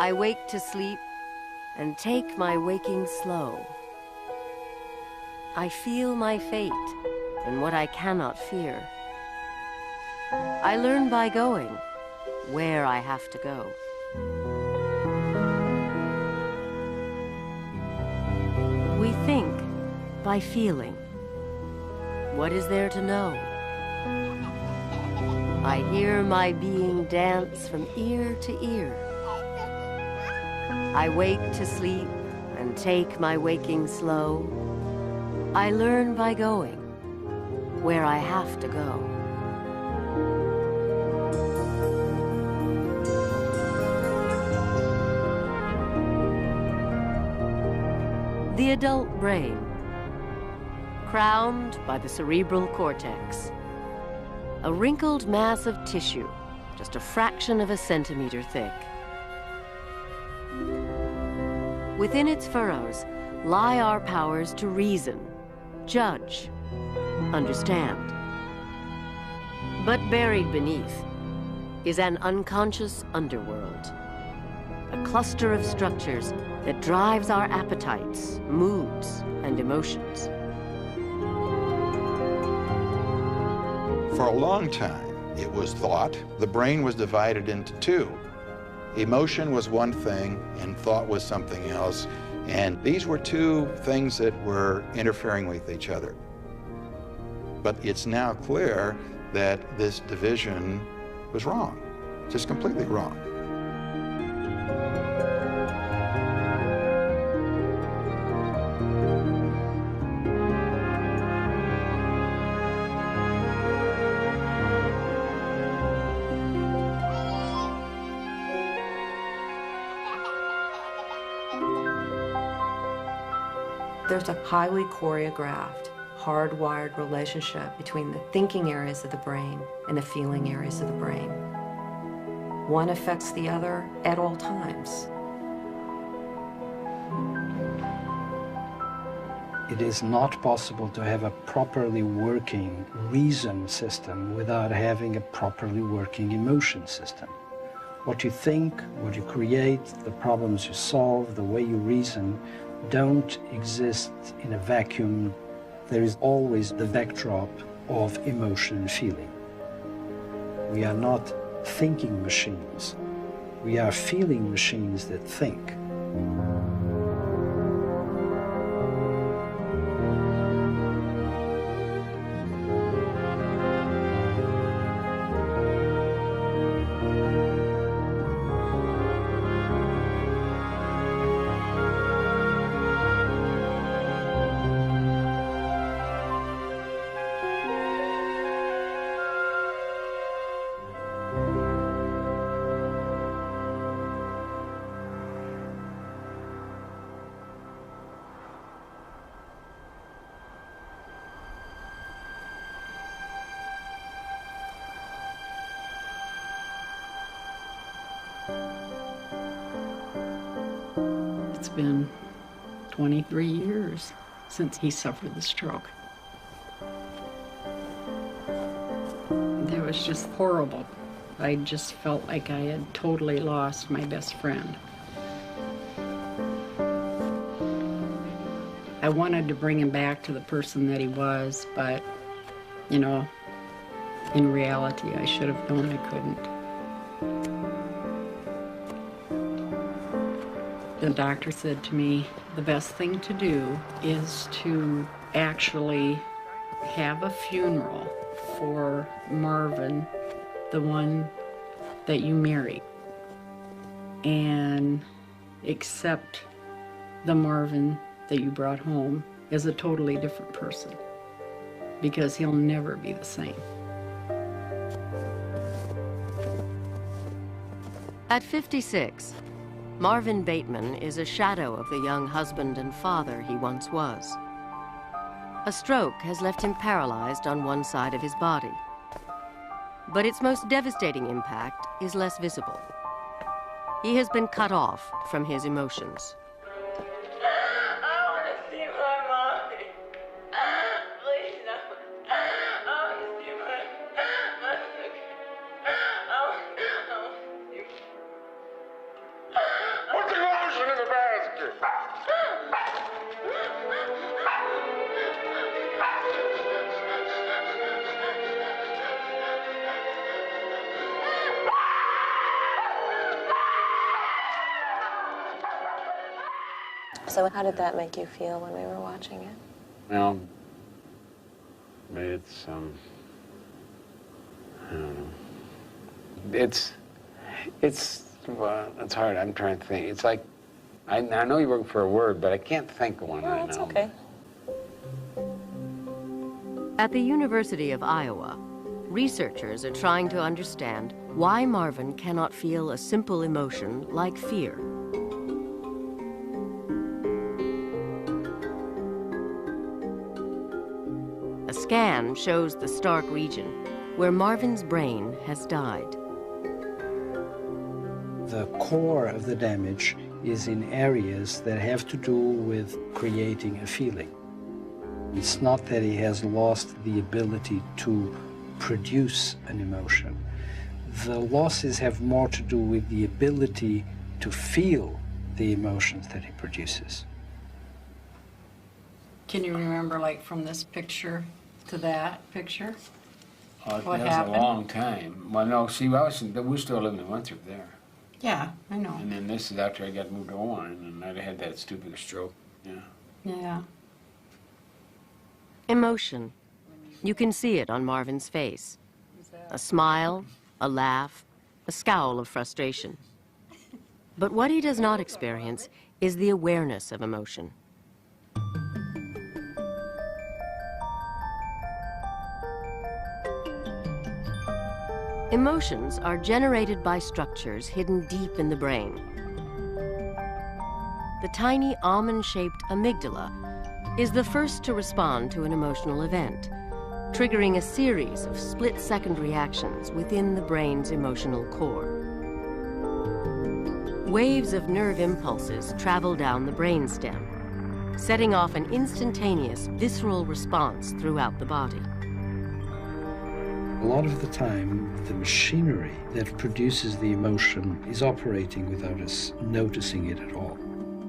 I wake to sleep and take my waking slow. I feel my fate in what I cannot fear. I learn by going where I have to go. We think by feeling. What is there to know? I hear my being dance from ear to ear. I wake to sleep and take my waking slow. I learn by going where I have to go. The adult brain, crowned by the cerebral cortex, a wrinkled mass of tissue, just a fraction of a centimeter thick. Within its furrows lie our powers to reason, judge, understand. But buried beneath is an unconscious underworld, a cluster of structures that drives our appetites, moods, and emotions. For a long time, it was thought the brain was divided into two. Emotion was one thing and thought was something else, and these were two things that were interfering with each other. But it's now clear that this division was wrong, just completely wrong. There's a highly choreographed, hardwired relationship between the thinking areas of the brain and the feeling areas of the brain. One affects the other at all times. It is not possible to have a properly working reason system without having a properly working emotion system. What you think, what you create, the problems you solve, the way you reason, don't exist in a vacuum. There is always the backdrop of emotion and feeling. We are not thinking machines. We are feeling machines that think. It's been 23 years since he suffered the stroke. It was just horrible. I just felt like I had totally lost my best friend. I wanted to bring him back to the person that he was, but, you know, in reality, I should have known I couldn't. The doctor said to me, the best thing to do is to actually have a funeral for Marvin, the one that you married, and accept the Marvin that you brought home as a totally different person, because he'll never be the same. At 56, Marvin Bateman is a shadow of the young husband and father he once was. A stroke has left him paralyzed on one side of his body. But its most devastating impact is less visible. He has been cut off from his emotions. I want to see my mommy. Please, no. I want to see my mommy. I want to see my So how did that make you feel when we were watching it? Well, it's, I don't know. Well, it's hard. I'm trying to think. It's like, I know you're looking for a word, but I can't think of one right now. That's okay. At the University of Iowa, researchers are trying to understand why Marvin cannot feel a simple emotion like fear. A scan shows the Stark region, where Marvin's brain has died. The core of the damage is in areas that have to do with creating a feeling. It's not that he has lost the ability to produce an emotion. The losses have more to do with the ability to feel the emotions that he produces. Can you remember, like, from this picture to that picture? That What was happened? a long time. Well, no, see, we still lived in Winthrop there. Yeah, I know. And then this is after I got moved to Owen, and I had that stupid stroke. Yeah. Yeah. Emotion. You can see it on Marvin's face. A smile, a laugh, a scowl of frustration. But what he does not experience is the awareness of emotion. Emotions are generated by structures hidden deep in the brain. The tiny almond-shaped amygdala is the first to respond to an emotional event, triggering a series of split-second reactions within the brain's emotional core. Waves of nerve impulses travel down the brainstem, setting off an instantaneous visceral response throughout the body. A lot of the time, the machinery that produces the emotion is operating without us noticing it at all,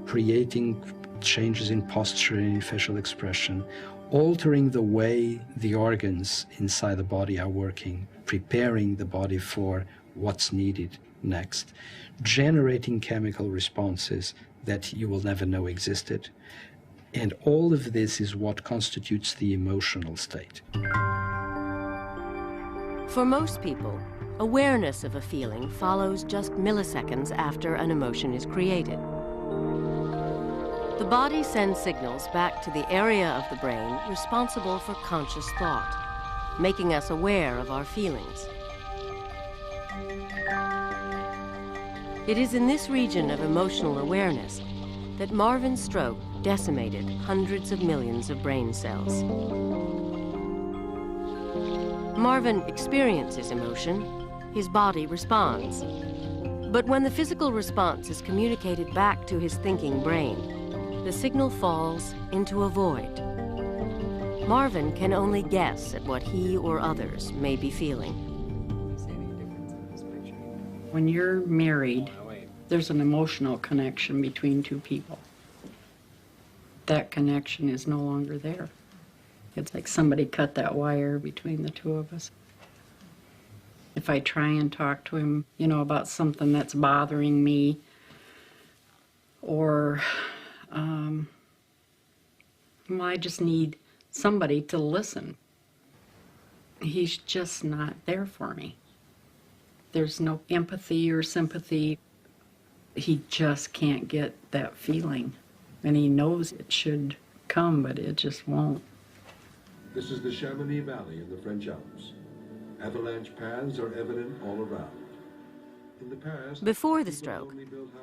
creating changes in posture and in facial expression, altering the way the organs inside the body are working, preparing the body for what's needed next, generating chemical responses that you will never know existed. And all of this is what constitutes the emotional state. For most people, awareness of a feeling follows just milliseconds after an emotion is created. The body sends signals back to the area of the brain responsible for conscious thought, making us aware of our feelings. It is in this region of emotional awareness that Marvin's stroke decimated hundreds of millions of brain cells. Marvin experiences emotion, his body responds. But when the physical response is communicated back to his thinking brain, the signal falls into a void. Marvin can only guess at what he or others may be feeling. When you're married, there's an emotional connection between two people. That connection is no longer there. It's like somebody cut that wire between the two of us. If I try and talk to him, you know, about something that's bothering me, or well, I just need somebody to listen. He's just not there for me. There's no empathy or sympathy. He just can't get that feeling. And he knows it should come, but it just won't. This is the Chamonix Valley in the French Alps. Avalanche paths are evident all around. In the past, Before the stroke,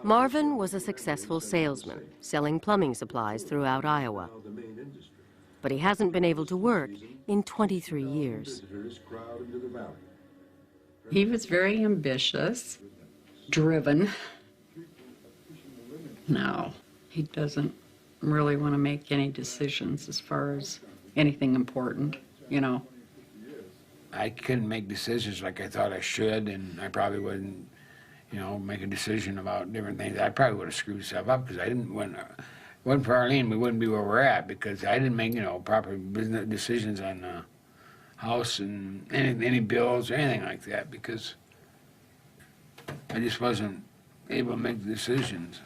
Marvin was a successful salesman, selling plumbing supplies throughout Iowa. But he hasn't been able to work in 23 years. He was very ambitious, driven. No, he doesn't really want to make any decisions as far as anything important, you know. I couldn't make decisions like I thought I should, and I probably wouldn't, you know, make a decision about different things. I probably would have screwed myself up because I didn't, when it wasn't for Arlene, we wouldn't be where we're at because I didn't make, you know, proper business decisions on the house and any bills or anything like that because I just wasn't able to make decisions.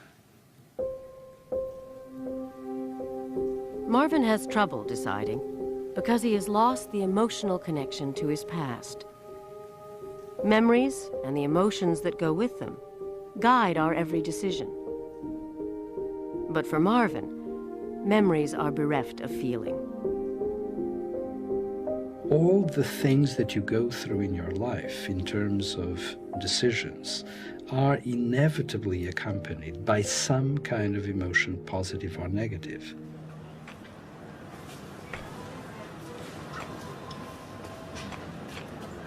Marvin has trouble deciding because he has lost the emotional connection to his past. Memories and the emotions that go with them guide our every decision. But for Marvin, memories are bereft of feeling. All the things that you go through in your life in terms of decisions are inevitably accompanied by some kind of emotion, positive or negative.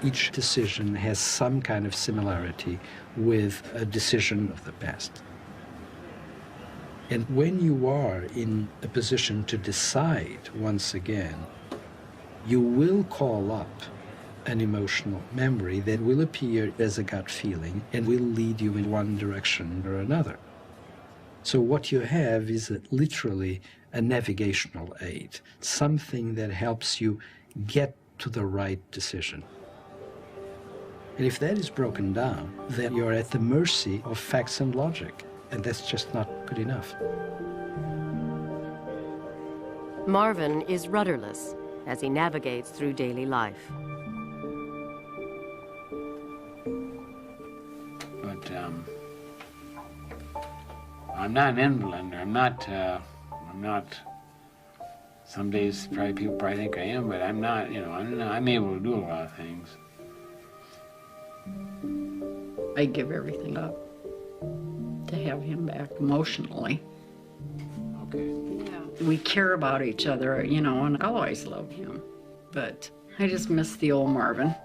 Each decision has some kind of similarity with a decision of the past. And when you are in a position to decide once again, you will call up an emotional memory that will appear as a gut feeling and will lead you in one direction or another. So what you have is literally a navigational aid, something that helps you get to the right decision. And if that is broken down, then you're at the mercy of facts and logic, and that's just not good enough. Marvin is rudderless as he navigates through daily life. But I'm not an invalid. I'm not, some days probably people probably think I am, but I'm not, you know, I'm able to do a lot of things. I give everything up to have him back emotionally. Okay. Yeah. We care about each other, you know, and I'll always love him. But I just miss the old Marvin.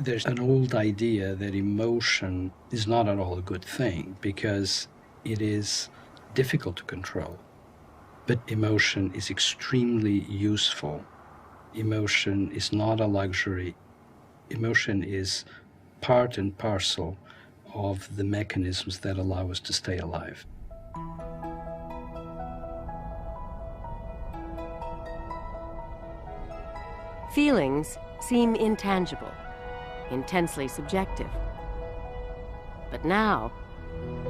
There's an old idea that emotion is not at all a good thing because it is difficult to control. But emotion is extremely useful. Emotion is not a luxury. Emotion is part and parcel of the mechanisms that allow us to stay alive. Feelings seem intangible, intensely subjective. But now,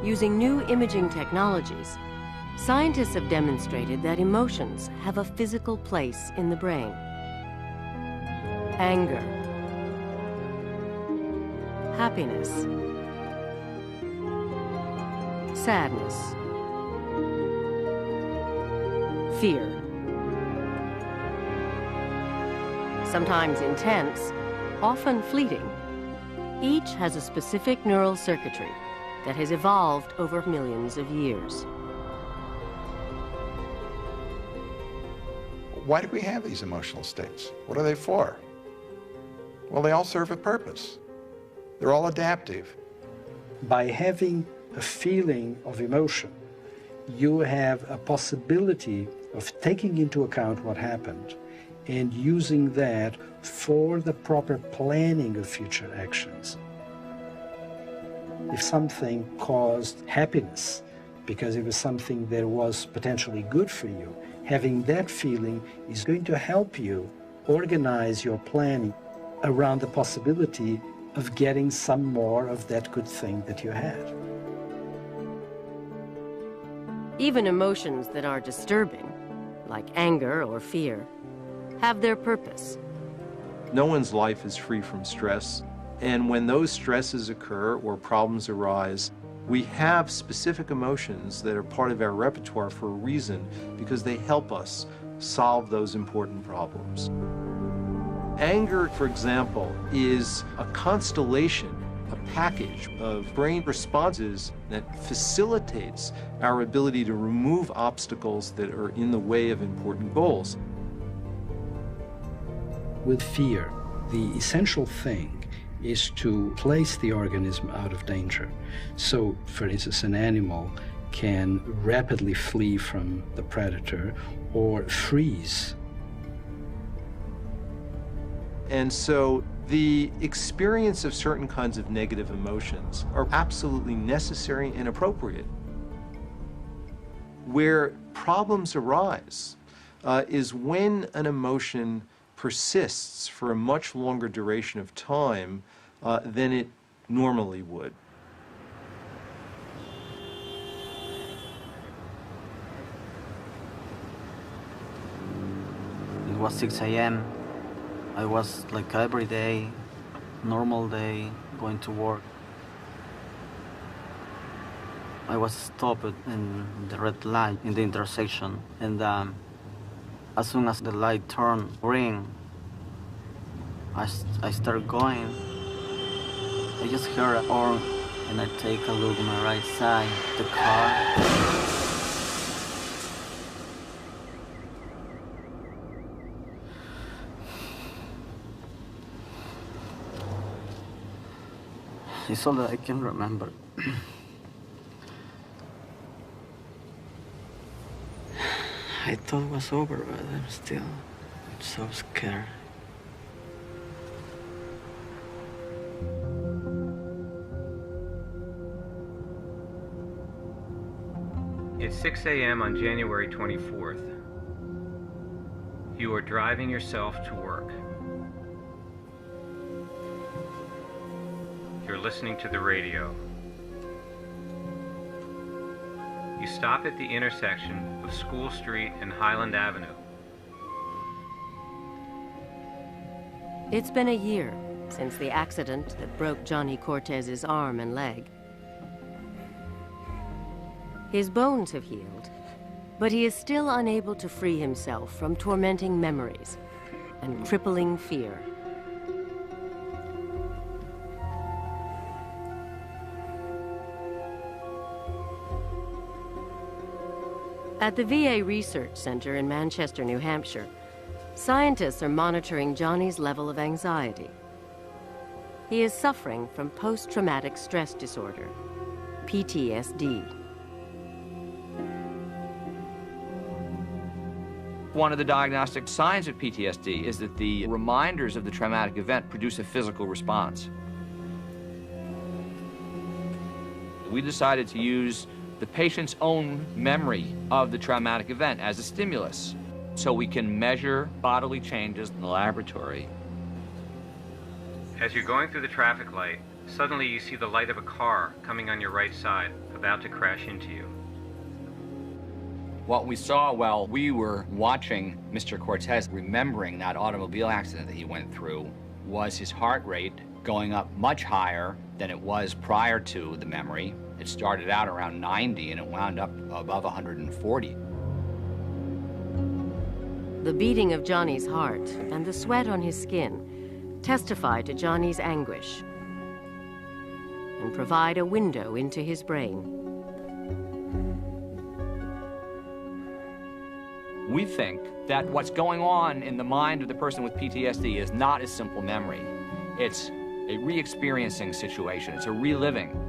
using new imaging technologies, scientists have demonstrated that emotions have a physical place in the brain. Anger, happiness, sadness, fear. Sometimes intense, often fleeting, each has a specific neural circuitry that has evolved over millions of years. Why do we have these emotional states? What are they for? Well, they all serve a purpose. They're all adaptive. By having a feeling of emotion, you have a possibility of taking into account what happened and using that for the proper planning of future actions. If something caused happiness because it was something that was potentially good for you, having that feeling is going to help you organize your planning around the possibility of getting some more of that good thing that you had. Even emotions that are disturbing, like anger or fear, have their purpose. No one's life is free from stress, and when those stresses occur or problems arise, we have specific emotions that are part of our repertoire for a reason, because they help us solve those important problems. Anger, for example, is a constellation, a package of brain responses that facilitates our ability to remove obstacles that are in the way of important goals. With fear, the essential thing is to place the organism out of danger. So, for instance, an animal can rapidly flee from the predator or freeze. And so the experience of certain kinds of negative emotions are absolutely necessary and appropriate. Where problems arise is when an emotion persists for a much longer duration of time than it normally would. was 6 a.m. I was like every day, normal day, going to work. I was stopped in the red light in the intersection, and as soon as the light turned green, I started going. I just heard a horn, and I take a look on my right side, the car. It's all that I can remember. I thought it was over, but I'm still so scared. It's 6 a.m. on January 24th. You are driving yourself to work. You're listening to the radio. You stop at the intersection of School Street and Highland Avenue. It's been a year since the accident that broke Johnny Cortez's arm and leg. His bones have healed, but he is still unable to free himself from tormenting memories and crippling fear. At the VA Research Center in Manchester, New Hampshire, scientists are monitoring Johnny's level of anxiety. He is suffering from post-traumatic stress disorder, PTSD. One of the diagnostic signs of PTSD is that the reminders of the traumatic event produce a physical response. We decided to use the patient's own memory of the traumatic event as a stimulus, so we can measure bodily changes in the laboratory. As you're going through the traffic light, suddenly you see the light of a car coming on your right side, about to crash into you. What we saw while we were watching Mr. Cortez remembering that automobile accident that he went through was his heart rate going up much higher than it was prior to the memory. It started out around 90 and it wound up above 140. The beating of Johnny's heart and the sweat on his skin testify to Johnny's anguish and provide a window into his brain. We think that what's going on in the mind of the person with PTSD is not a simple memory. It's a re-experiencing situation. It's a reliving.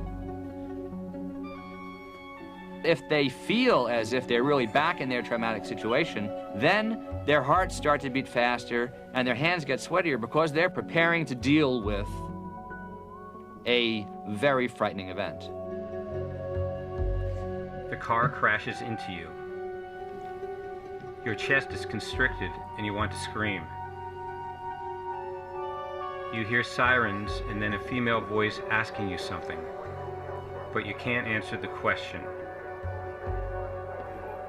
If they feel as if they're really back in their traumatic situation, then their hearts start to beat faster and their hands get sweatier because they're preparing to deal with a very frightening event. The car crashes into you. Your chest is constricted and you want to scream. You hear sirens and then a female voice asking you something, but you can't answer the question.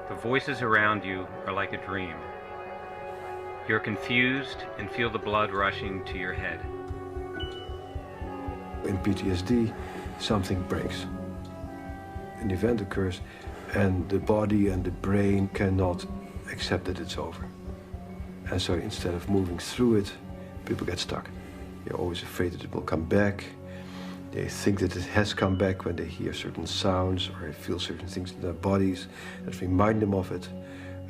The voices around you are like a dream. You're confused and feel the blood rushing to your head. In PTSD, something breaks. An event occurs and the body and the brain cannot accept that it's over. And so instead of moving through it, people get stuck. They're always afraid that it will come back. They think that it has come back when they hear certain sounds or feel certain things in their bodies that remind them of it.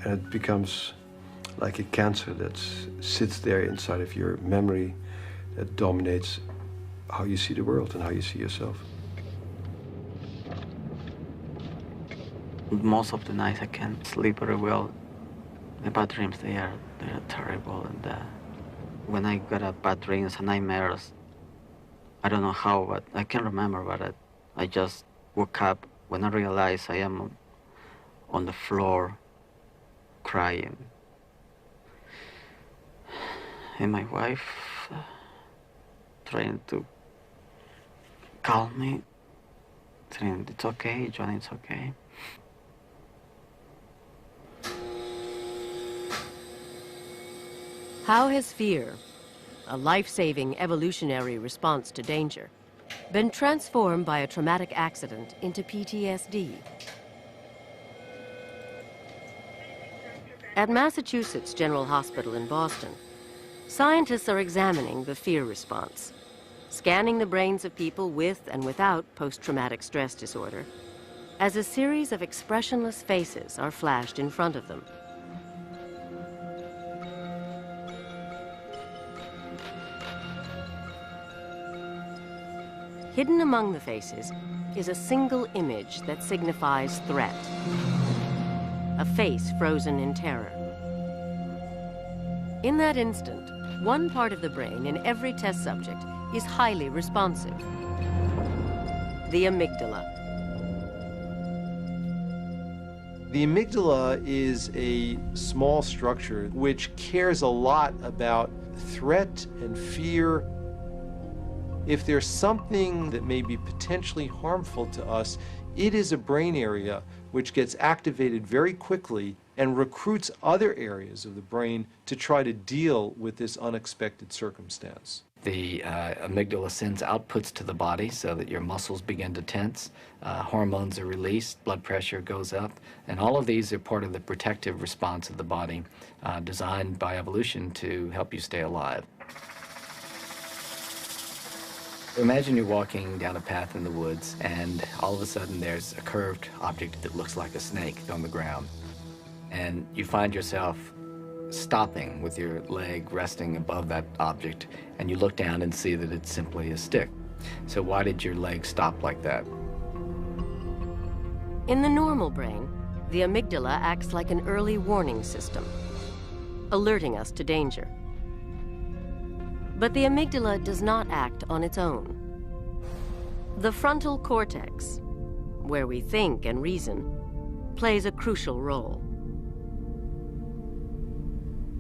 And it becomes like a cancer that sits there inside of your memory that dominates how you see the world and how you see yourself. Most of the nights I can't sleep very well. The bad dreams, they're terrible. And when I got a bad dreams and nightmares, I don't know how, but I can't remember, but I just woke up when I realized I am on the floor crying. And my wife trying to calm me, saying, it's okay, Johnny, it's okay. How has fear, a life-saving evolutionary response to danger, been transformed by a traumatic accident into PTSD? At Massachusetts General Hospital in Boston, scientists are examining the fear response, scanning the brains of people with and without post-traumatic stress disorder, as a series of expressionless faces are flashed in front of them. Hidden among the faces is a single image that signifies threat. A face frozen in terror. In that instant, one part of the brain in every test subject is highly responsive. The amygdala. The amygdala is a small structure which cares a lot about threat and fear. If there's something that may be potentially harmful to us, it is a brain area which gets activated very quickly and recruits other areas of the brain to try to deal with this unexpected circumstance. The amygdala sends outputs to the body so that your muscles begin to tense, hormones are released, blood pressure goes up, and all of these are part of the protective response of the body designed by evolution to help you stay alive. Imagine you're walking down a path in the woods and all of a sudden there's a curved object that looks like a snake on the ground. And you find yourself stopping with your leg resting above that object, and you look down and see that it's simply a stick. So why did your leg stop like that? In the normal brain, the amygdala acts like an early warning system, alerting us to danger. But the amygdala does not act on its own. The frontal cortex, where we think and reason, plays a crucial role.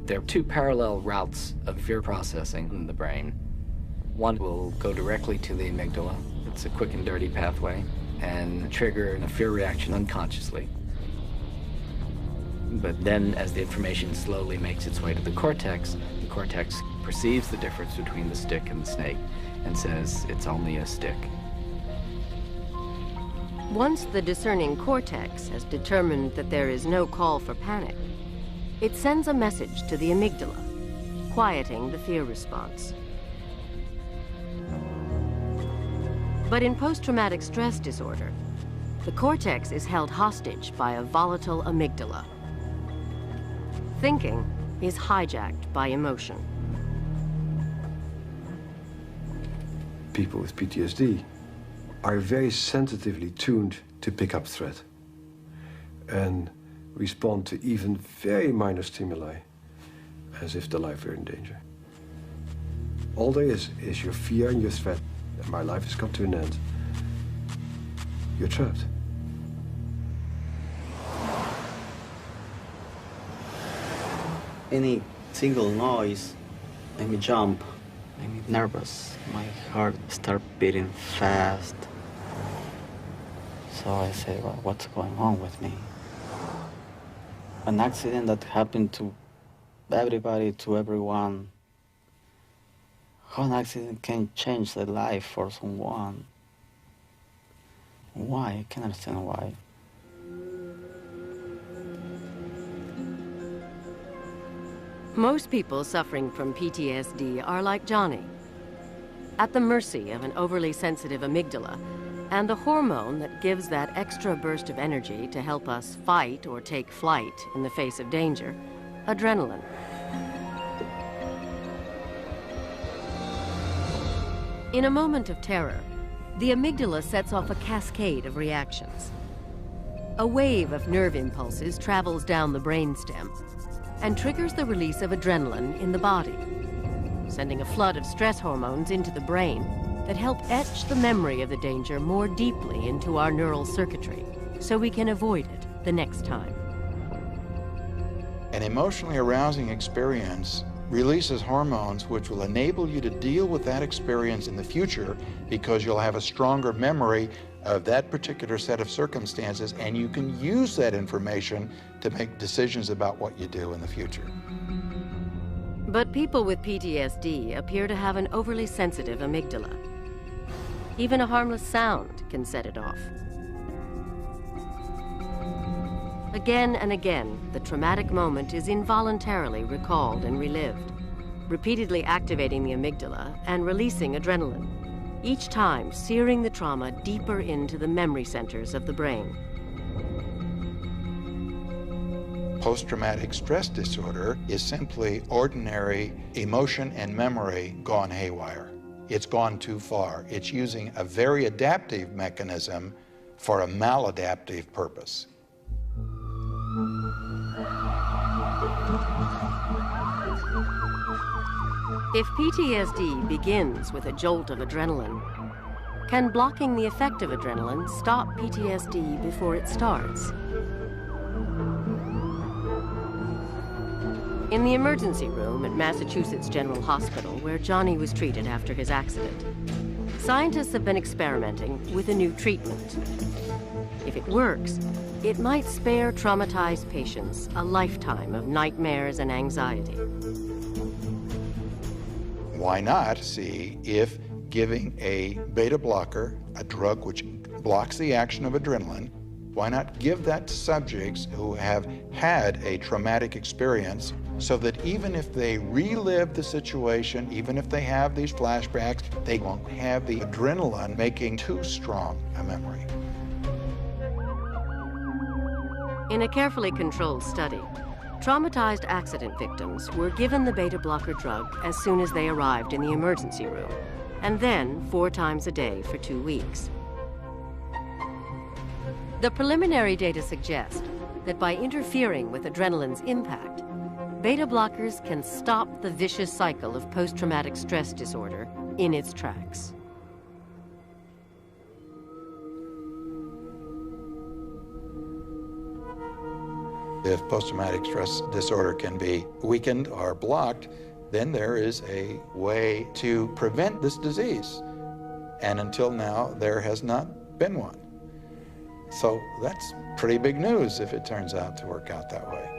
There are two parallel routes of fear processing in the brain. One will go directly to the amygdala. It's a quick and dirty pathway and trigger a fear reaction unconsciously. But then as the information slowly makes its way to the cortex perceives the difference between the stick and the snake and says it's only a stick. Once the discerning cortex has determined that there is no call for panic, it sends a message to the amygdala, quieting the fear response. But in post-traumatic stress disorder, the cortex is held hostage by a volatile amygdala. Thinking is hijacked by emotion. People with PTSD are very sensitively tuned to pick up threat and respond to even very minor stimuli as if their life were in danger. All there is your fear and your threat that my life has come to an end. You're trapped. Any single noise made me jump, made me nervous. My heart started beating fast. So I said, well, what's going on with me? An accident that happened to everybody, to everyone. How an accident can change the life for someone? Why? I can't understand why. Most people suffering from PTSD are like Johnny, at the mercy of an overly sensitive amygdala and the hormone that gives that extra burst of energy to help us fight or take flight in the face of danger, adrenaline. In a moment of terror, the amygdala sets off a cascade of reactions. A wave of nerve impulses travels down the brainstem and triggers the release of adrenaline in the body, sending a flood of stress hormones into the brain that help etch the memory of the danger more deeply into our neural circuitry so we can avoid it the next time. An emotionally arousing experience releases hormones which will enable you to deal with that experience in the future because you'll have a stronger memory of that particular set of circumstances, and you can use that information to make decisions about what you do in the future. But people with PTSD appear to have an overly sensitive amygdala. Even a harmless sound can set it off. Again and again, the traumatic moment is involuntarily recalled and relived, repeatedly activating the amygdala and releasing adrenaline, each time searing the trauma deeper into the memory centers of the brain. Post-traumatic stress disorder is simply ordinary emotion and memory gone haywire. It's gone too far. It's using a very adaptive mechanism for a maladaptive purpose. If PTSD begins with a jolt of adrenaline, can blocking the effect of adrenaline stop PTSD before it starts? In the emergency room at Massachusetts General Hospital, where Johnny was treated after his accident, scientists have been experimenting with a new treatment. If it works, it might spare traumatized patients a lifetime of nightmares and anxiety. Why not see if giving a beta blocker, a drug which blocks the action of adrenaline, why not give that to subjects who have had a traumatic experience so that even if they relive the situation, even if they have these flashbacks, they won't have the adrenaline making too strong a memory. In a carefully controlled study, traumatized accident victims were given the beta blocker drug as soon as they arrived in the emergency room, and then 4 times a day for 2 weeks. The preliminary data suggest that by interfering with adrenaline's impact, beta blockers can stop the vicious cycle of post-traumatic stress disorder in its tracks. If post-traumatic stress disorder can be weakened or blocked, then there is a way to prevent this disease. And until now, there has not been one. So that's pretty big news if it turns out to work out that way.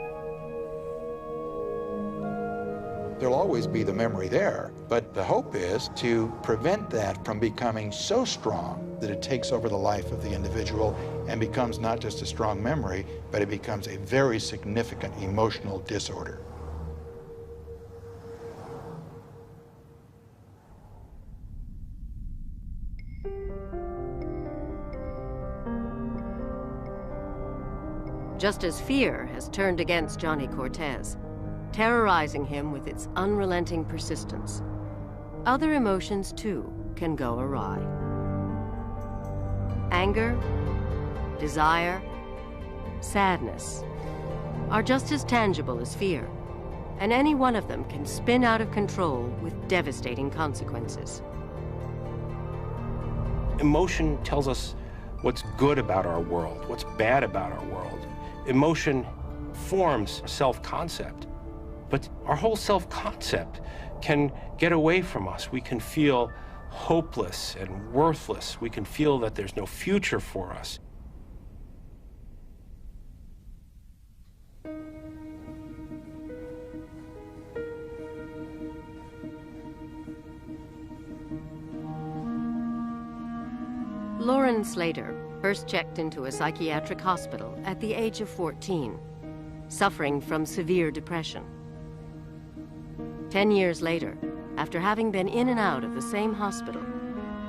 There'll always be the memory there, but the hope is to prevent that from becoming so strong that it takes over the life of the individual and becomes not just a strong memory, but it becomes a very significant emotional disorder. Just as fear has turned against Johnny Cortez, terrorizing him with its unrelenting persistence, other emotions too can go awry. Anger, desire, sadness are just as tangible as fear, and any one of them can spin out of control with devastating consequences. Emotion tells us what's good about our world, what's bad about our world. Emotion forms self-concept, but our whole self-concept can get away from us. We can feel hopeless and worthless. We can feel that there's no future for us. Lauren Slater first checked into a psychiatric hospital at the age of 14, suffering from severe depression. 10 years later, after having been in and out of the same hospital,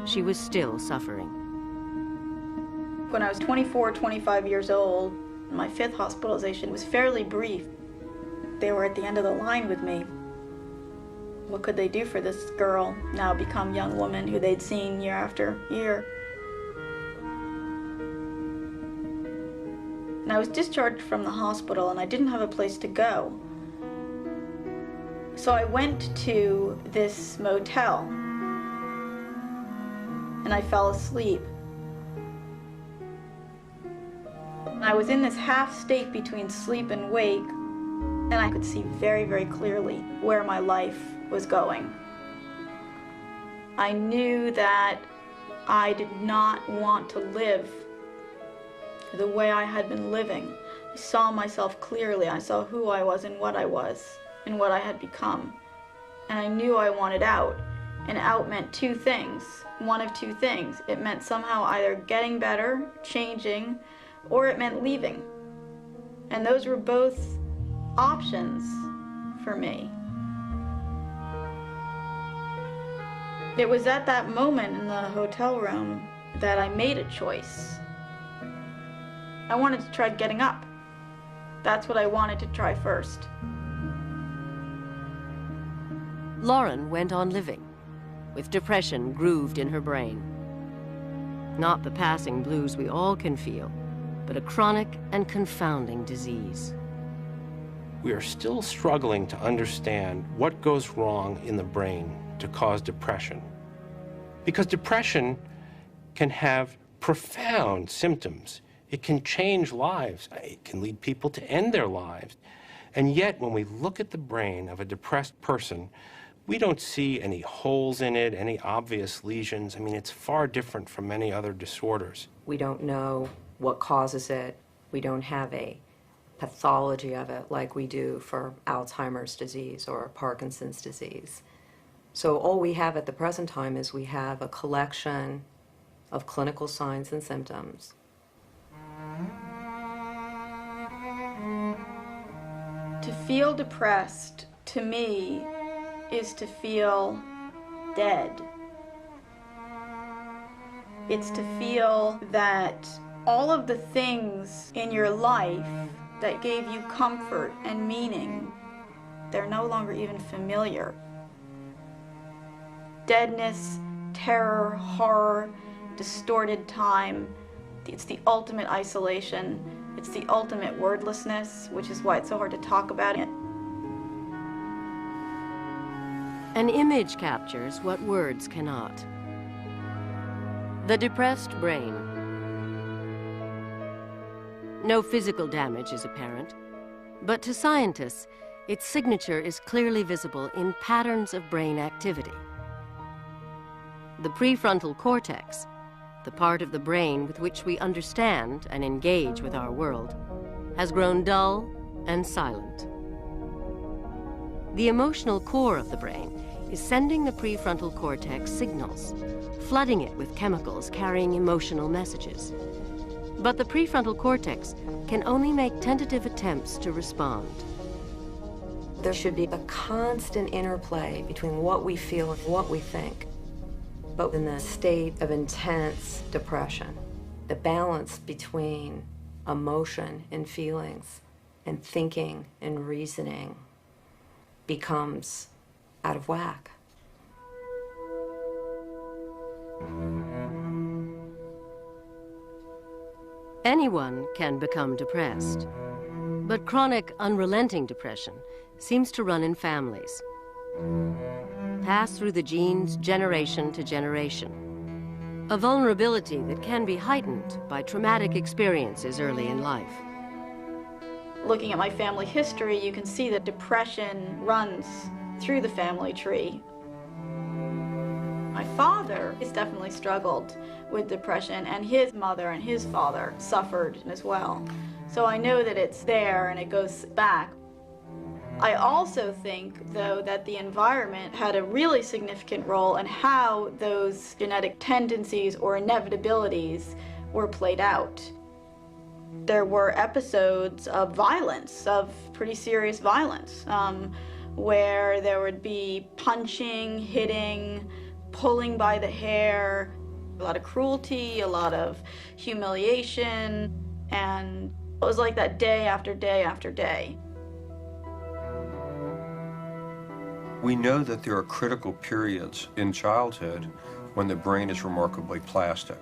she was still suffering. When I was 24, 25 years old, my 5th hospitalization was fairly brief. They were at the end of the line with me. What could they do for this girl, now become young woman who they'd seen year after year? And I was discharged from the hospital and I didn't have a place to go. So I went to this motel and I fell asleep. I was in this half state between sleep and wake, and I could see very, very clearly where my life was going. I knew that I did not want to live the way I had been living. I saw myself clearly. I saw who I was and what I was and what I had become. and I knew I wanted out. And out meant two things, one of two things. It meant somehow either getting better, changing, or it meant leaving. And those were both options for me. It was at that moment in the hotel room that I made a choice. I wanted to try getting up. That's what I wanted to try first. Lauren went on living, with depression grooved in her brain. Not the passing blues we all can feel, but a chronic and confounding disease. We are still struggling to understand what goes wrong in the brain to cause depression. Because depression can have profound symptoms. It can change lives. It can lead people to end their lives. And yet, when we look at the brain of a depressed person, we don't see any holes in it, any obvious lesions. I mean, it's far different from many other disorders. We don't know what causes it. We don't have a pathology of it like we do for Alzheimer's disease or Parkinson's disease. So all we have at the present time is we have a collection of clinical signs and symptoms. To feel depressed, to me, is to feel dead. It's to feel that all of the things in your life that gave you comfort and meaning, they're no longer even familiar. Deadness, terror, horror, distorted time. It's the ultimate isolation. It's the ultimate wordlessness, which is why it's so hard to talk about it. An image captures what words cannot. The depressed brain. No physical damage is apparent, but to scientists, its signature is clearly visible in patterns of brain activity. The prefrontal cortex, the part of the brain with which we understand and engage with our world, has grown dull and silent. The emotional core of the brain is sending the prefrontal cortex signals, flooding it with chemicals carrying emotional messages. But the prefrontal cortex can only make tentative attempts to respond. There should be a constant interplay between what we feel and what we think. But in the state of intense depression, the balance between emotion and feelings and thinking and reasoning becomes out of whack. Anyone can become depressed, but chronic, unrelenting depression seems to run in families, pass through the genes generation to generation, a vulnerability that can be heightened by traumatic experiences early in life. Looking at my family history, you can see that depression runs through the family tree. My father has definitely struggled with depression, and his mother and his father suffered as well. So I know that it's there and it goes back. I also think, though, that the environment had a really significant role in how those genetic tendencies or inevitabilities were played out. There were episodes of violence, of pretty serious violence, where there would be punching, hitting, pulling by the hair, a lot of cruelty, a lot of humiliation, and it was like that day after day after day. We know that there are critical periods in childhood when the brain is remarkably plastic.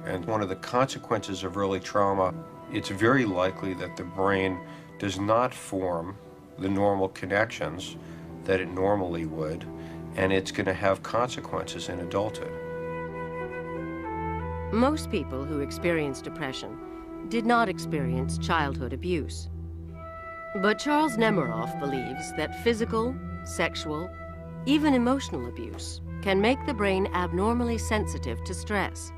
And one of the consequences of early trauma, it's very likely that the brain does not form the normal connections that it normally would, and it's going to have consequences in adulthood. Most people who experience depression did not experience childhood abuse. But Charles Nemiroff believes that physical, sexual, even emotional abuse can make the brain abnormally sensitive to stress,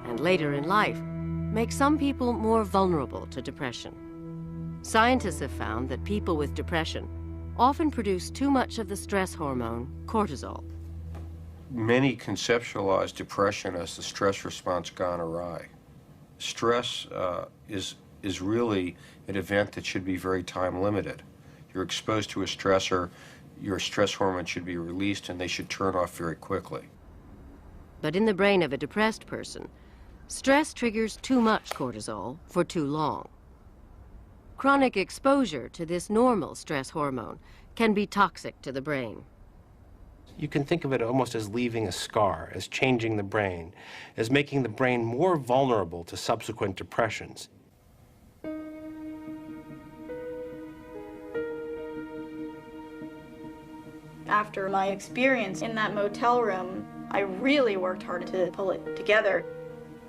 and later in life, make some people more vulnerable to depression. Scientists have found that people with depression often produce too much of the stress hormone, cortisol. Many conceptualize depression as the stress response gone awry. Stress is really an event that should be very time limited. You're exposed to a stressor, your stress hormone should be released and they should turn off very quickly. But in the brain of a depressed person, stress triggers too much cortisol for too long. Chronic exposure to this normal stress hormone can be toxic to the brain. You can think of it almost as leaving a scar, as changing the brain, as making the brain more vulnerable to subsequent depressions. After my experience in that motel room, I really worked hard to pull it together.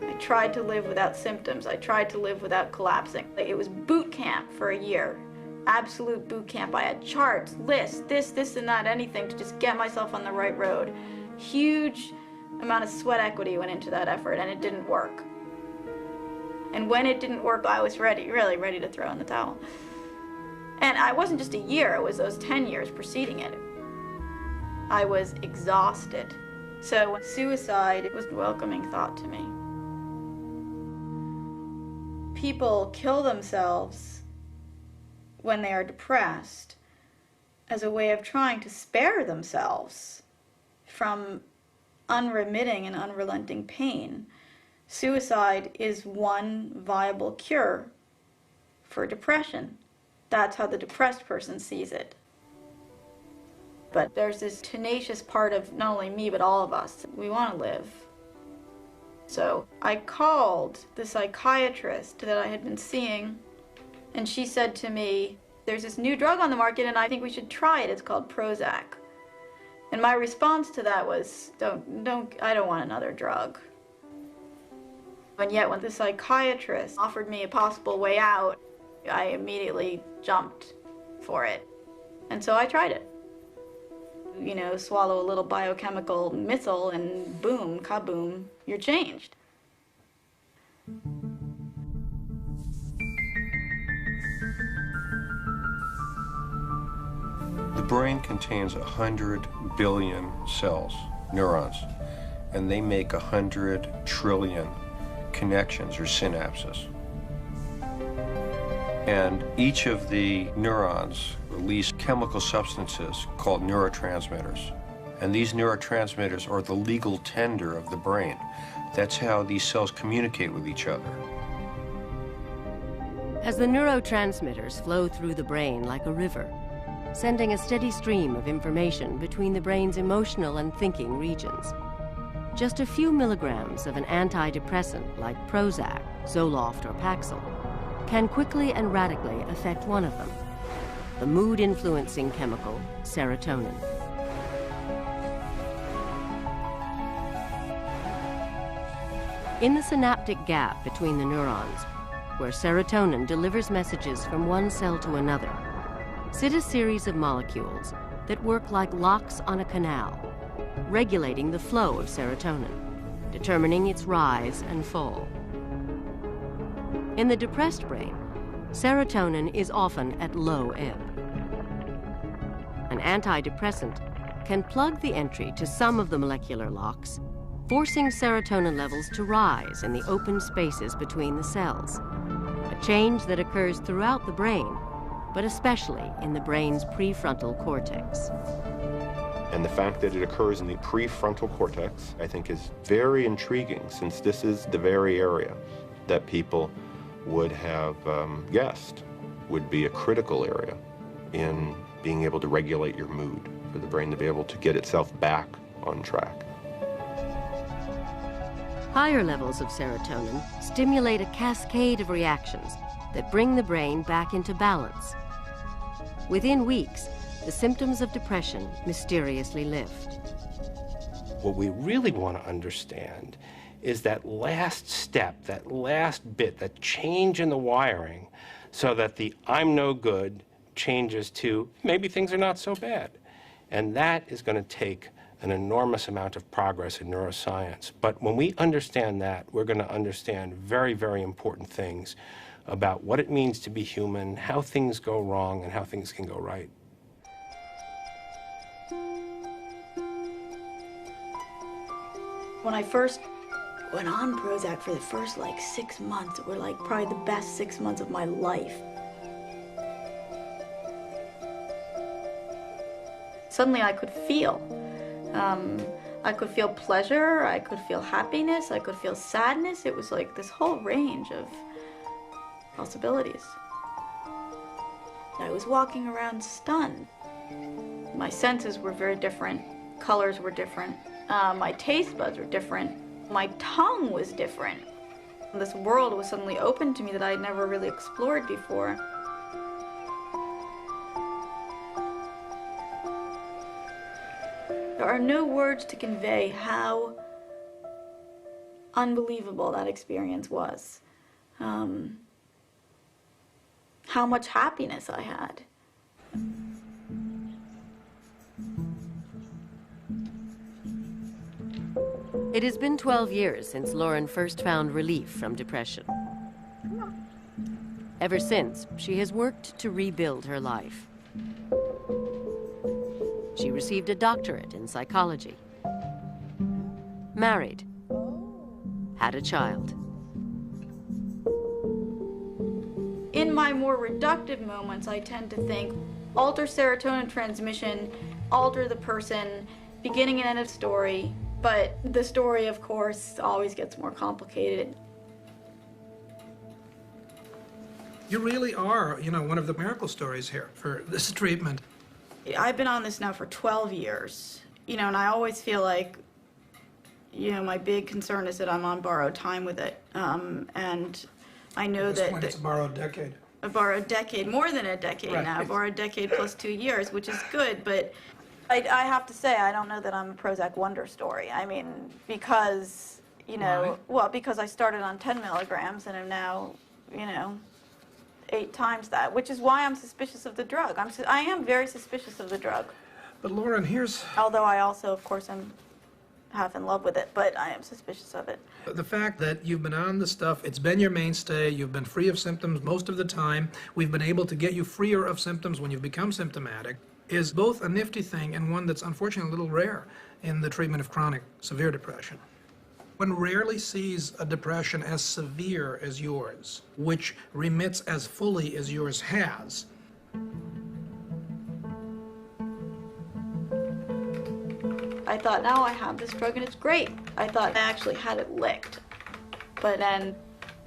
I tried to live without symptoms. I tried to live without collapsing. It was boot camp for a year. Absolute boot camp. I had charts, lists, this and that, anything to just get myself on the right road. Huge amount of sweat equity went into that effort, and it didn't work. And when it didn't work, I was ready, really ready to throw in the towel. And I wasn't just a year, it was those 10 years preceding it. I was exhausted. So suicide was a welcoming thought to me. People kill themselves when they are depressed as a way of trying to spare themselves from unremitting and unrelenting pain. Suicide is one viable cure for depression. That's how the depressed person sees it. But there's this tenacious part of not only me, but all of us. We want to live. So I called the psychiatrist that I had been seeing, and she said to me, there's this new drug on the market and I think we should try it. It's called Prozac. And my response to that was, I don't want another drug. And yet when the psychiatrist offered me a possible way out, I immediately jumped for it. And so I tried it. You know, swallow a little biochemical missile and boom, kaboom, you're changed. The brain contains 100 billion cells, neurons, and they make 100 trillion connections or synapses. And each of the neurons release chemical substances called neurotransmitters. And these neurotransmitters are the legal tender of the brain. That's how these cells communicate with each other. As the neurotransmitters flow through the brain like a river, sending a steady stream of information between the brain's emotional and thinking regions. Just a few milligrams of an antidepressant like Prozac, Zoloft, or Paxil can quickly and radically affect one of them, the mood-influencing chemical serotonin. In the synaptic gap between the neurons, where serotonin delivers messages from one cell to another, sit a series of molecules that work like locks on a canal, regulating the flow of serotonin, determining its rise and fall. In the depressed brain, serotonin is often at low ebb. An antidepressant can plug the entry to some of the molecular locks, forcing serotonin levels to rise in the open spaces between the cells, a change that occurs throughout the brain, but especially in the brain's prefrontal cortex. And the fact that it occurs in the prefrontal cortex, I think, is very intriguing, since this is the very area that people would have guessed would be a critical area in being able to regulate your mood, for the brain to be able to get itself back on track. Higher levels of serotonin stimulate a cascade of reactions that bring the brain back into balance. Within weeks, the symptoms of depression mysteriously lift. What we really want to understand is that last step, that last bit, that change in the wiring, so that the I'm no good changes to maybe things are not so bad. And that is going to take an enormous amount of progress in neuroscience. But when we understand that, we're going to understand very, very important things about what it means to be human, how things go wrong, and how things can go right. When I first went on Prozac for the first like 6 months, it were like probably the best 6 months of my life. Suddenly I could feel. I could feel pleasure, I could feel happiness, I could feel sadness. It was like this whole range of possibilities. I was walking around stunned. My senses were very different, colors were different, my taste buds were different, my tongue was different. This world was suddenly open to me that I had never really explored before. There are no words to convey how unbelievable that experience was. How much happiness I had. It has been 12 years since Lauren first found relief from depression. Ever since, she has worked to rebuild her life. She received a doctorate in psychology, married, had a child. In my more reductive moments, I tend to think, alter serotonin transmission, alter the person, beginning and end of story. But the story, of course, always gets more complicated. You really are, one of the miracle stories here for this treatment. I've been on this now for 12 years, and I always feel like, my big concern is that I'm on borrowed time with it. And I know At this point, it's a borrowed decade. A borrowed decade, more than a decade Right. now, borrowed decade plus 2 years, which is good, but I have to say, I don't know that I'm a Prozac wonder story. I mean, because, Why? well, because I started on 10 milligrams and am now, 8 times that, which is why I'm suspicious of the drug. I am very suspicious of the drug. But Lauren, here's... Although I also, of course, am half in love with it, but I am suspicious of it. The fact that you've been on the stuff, it's been your mainstay, you've been free of symptoms most of the time, we've been able to get you freer of symptoms when you've become symptomatic, is both a nifty thing and one that's unfortunately a little rare in the treatment of chronic severe depression. One rarely sees a depression as severe as yours, which remits as fully as yours has. I thought, now I have this drug and it's great. I thought I actually had it licked. But then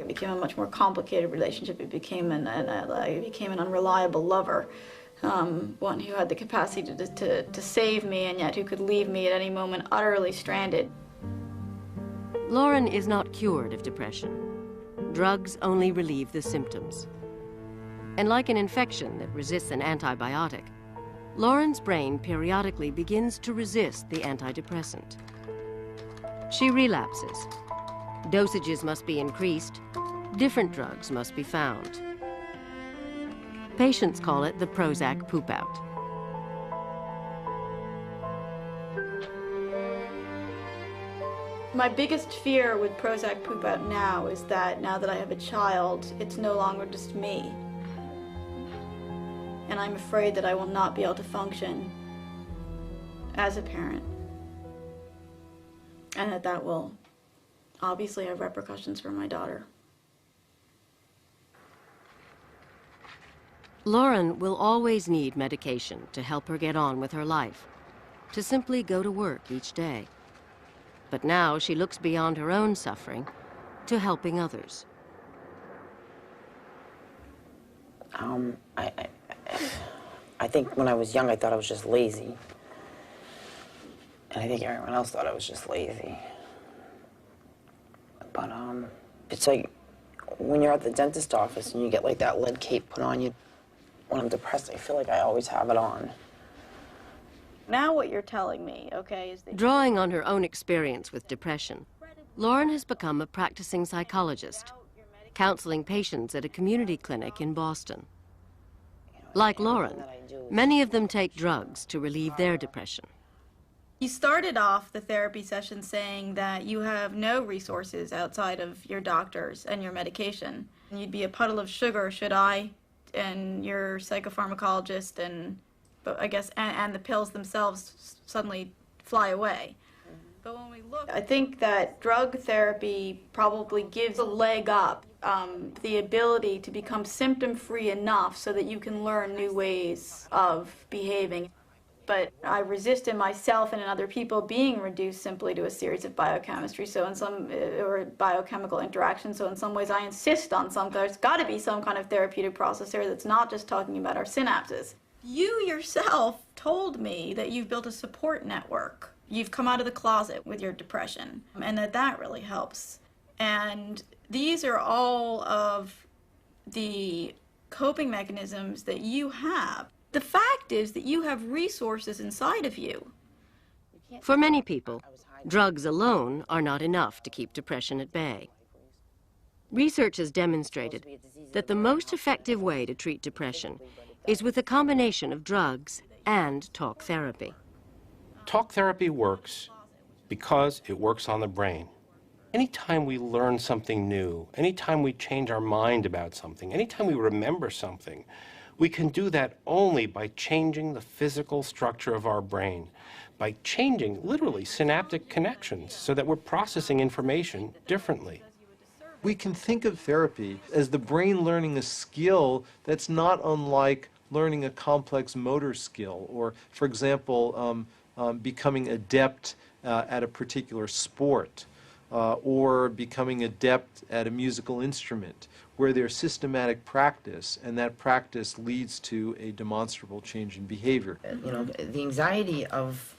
it became a much more complicated relationship. It became I became an unreliable lover. One who had the capacity to save me and yet who could leave me at any moment utterly stranded. Lauren is not cured of depression. Drugs only relieve the symptoms. And like an infection that resists an antibiotic, Lauren's brain periodically begins to resist the antidepressant. She relapses. Dosages must be increased. Different drugs must be found. Patients call it the Prozac poop out. My biggest fear with Prozac poop out now is that now that I have a child, it's no longer just me. And I'm afraid that I will not be able to function as a parent. And that will obviously have repercussions for my daughter. Lauren will always need medication to help her get on with her life, to simply go to work each day. But now she looks beyond her own suffering to helping others. I think when I was young, I thought I was just lazy. And I think everyone else thought I was just lazy. But, it's like when you're at the dentist office and you get like that lead cape put on you. When I'm depressed, I feel like I always have it on. Now what you're telling me, okay, is that... Drawing on her own experience with depression, Lauren has become a practicing psychologist, counseling patients at a community clinic in Boston. Like Lauren, many of them take drugs to relieve their depression. You started off the therapy session saying that you have no resources outside of your doctors and your medication. And you'd be a puddle of sugar should I and your psychopharmacologist and, but I guess, and the pills themselves suddenly fly away. But when we look, I think that drug therapy probably gives a leg up, the ability to become symptom-free enough so that you can learn new ways of behaving. But I resisted myself and in other people being reduced simply to a series of biochemistry, or biochemical interactions. So in some ways I insist on there's got to be some kind of therapeutic process here that's not just talking about our synapses. You yourself told me that you've built a support network. You've come out of the closet with your depression, and that really helps. And these are all of the coping mechanisms that you have. The fact is that you have resources inside of you. For many people, drugs alone are not enough to keep depression at bay. Research has demonstrated that the most effective way to treat depression is with a combination of drugs and talk therapy. Talk therapy works because it works on the brain. Anytime we learn something new, anytime we change our mind about something, anytime we remember something, we can do that only by changing the physical structure of our brain, by changing, literally, synaptic connections so that we're processing information differently. We can think of therapy as the brain learning a skill that's not unlike learning a complex motor skill, or, for example, becoming adept at a particular sport, or becoming adept at a musical instrument, where there's systematic practice, and that practice leads to a demonstrable change in behavior. You know, the anxiety of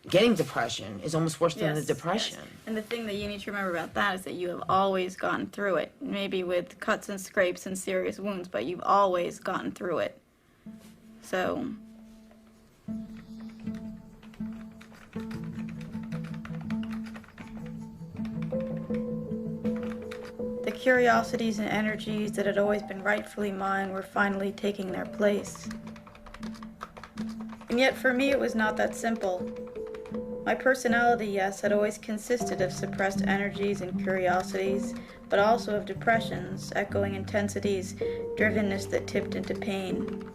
getting depression is almost worse than the depression. Yes. And the thing that you need to remember about that is that you have always gotten through it, maybe with cuts and scrapes and serious wounds, but you've always gotten through it. So... the curiosities and energies that had always been rightfully mine were finally taking their place. And yet for me it was not that simple. My personality, yes, had always consisted of suppressed energies and curiosities, but also of depressions, echoing intensities, drivenness that tipped into pain.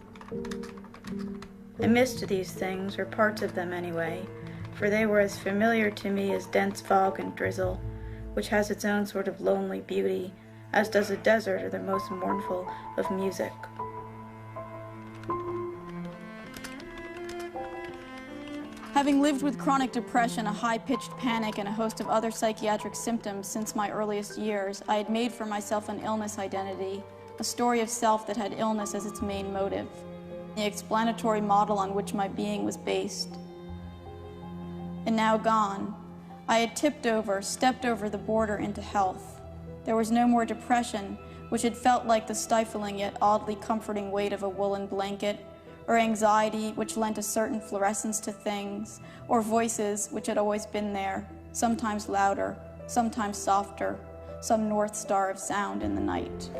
I missed these things, or parts of them anyway, for they were as familiar to me as dense fog and drizzle, which has its own sort of lonely beauty, as does a desert or the most mournful of music. Having lived with chronic depression, a high-pitched panic, and a host of other psychiatric symptoms since my earliest years, I had made for myself an illness identity, a story of self that had illness as its main motive, the explanatory model on which my being was based. And now gone, I had stepped over the border into health. There was no more depression, which had felt like the stifling yet oddly comforting weight of a woolen blanket, or anxiety which lent a certain fluorescence to things, or voices which had always been there, sometimes louder, sometimes softer, some north star of sound in the night.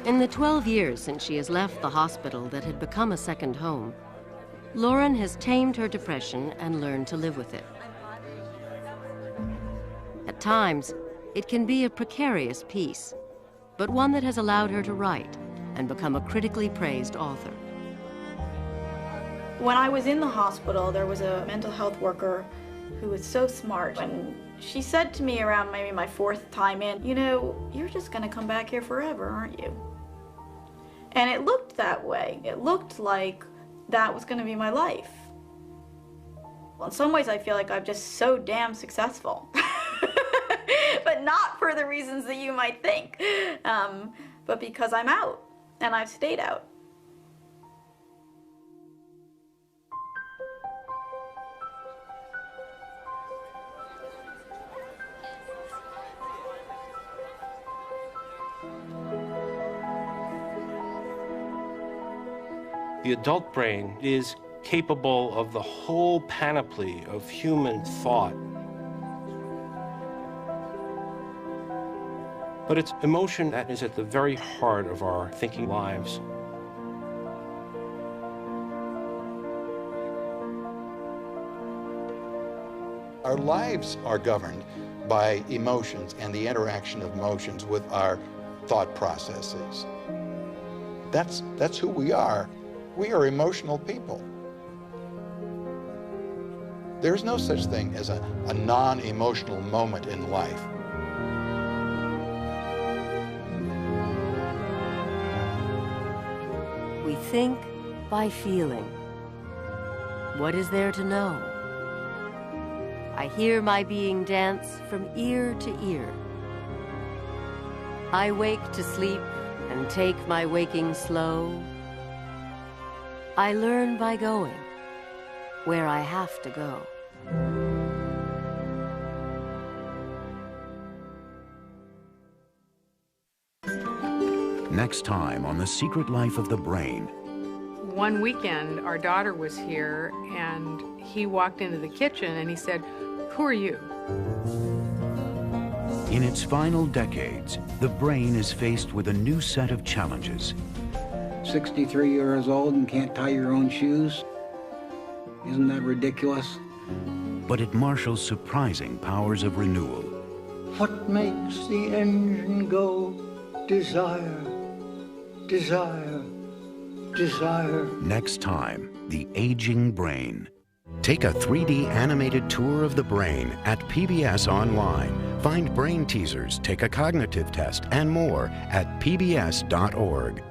In the 12 years since she has left the hospital that had become a second home, Lauren has tamed her depression and learned to live with it. At times, it can be a precarious piece, but one that has allowed her to write and become a critically praised author. When I was in the hospital, there was a mental health worker who was so smart, and she said to me around maybe my 4th time in, you know, you're just gonna come back here forever, aren't you? And it looked that way. It looked like that was gonna be my life. Well, in some ways I feel like I'm just so damn successful. But not for the reasons that you might think, but because I'm out, and I've stayed out. The adult brain is capable of the whole panoply of human thought. But it's emotion that is at the very heart of our thinking lives. Our lives are governed by emotions and the interaction of emotions with our thought processes. That's who we are. We are emotional people. There's no such thing as a non-emotional moment in life. We think by feeling. What is there to know? I hear my being dance from ear to ear. I wake to sleep and take my waking slow. I learn by going where I have to go. Next time on The Secret Life of the Brain. One weekend, our daughter was here, and he walked into the kitchen and he said, "Who are you?" In its final decades, the brain is faced with a new set of challenges. 63 years old and can't tie your own shoes? Isn't that ridiculous? But it marshals surprising powers of renewal. What makes the engine go? Desire, desire, desire. Next time, The Aging Brain. Take a 3D animated tour of the brain at PBS Online. Find brain teasers, take a cognitive test, and more at pbs.org.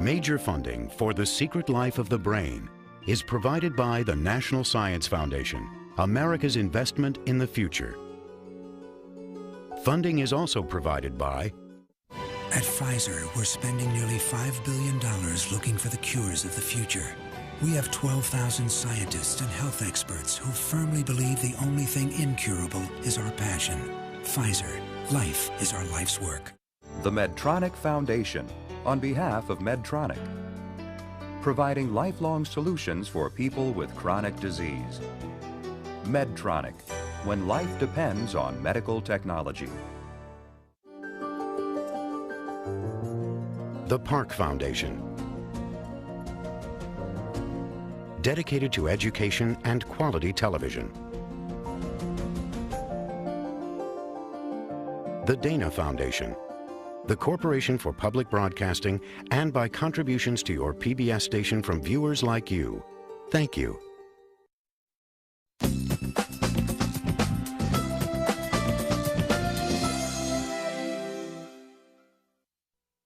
Major funding for The Secret Life of the Brain is provided by the National Science Foundation, America's investment in the future. Funding is also provided by... At Pfizer, we're spending nearly $5 billion looking for the cures of the future. We have 12,000 scientists and health experts who firmly believe the only thing incurable is our passion. Pfizer, life is our life's work. The Medtronic Foundation, on behalf of Medtronic, providing lifelong solutions for people with chronic disease. Medtronic, when life depends on medical technology. The Park Foundation, dedicated to education and quality television. The Dana Foundation, the Corporation for Public Broadcasting, and by contributions to your PBS station from viewers like you. Thank you.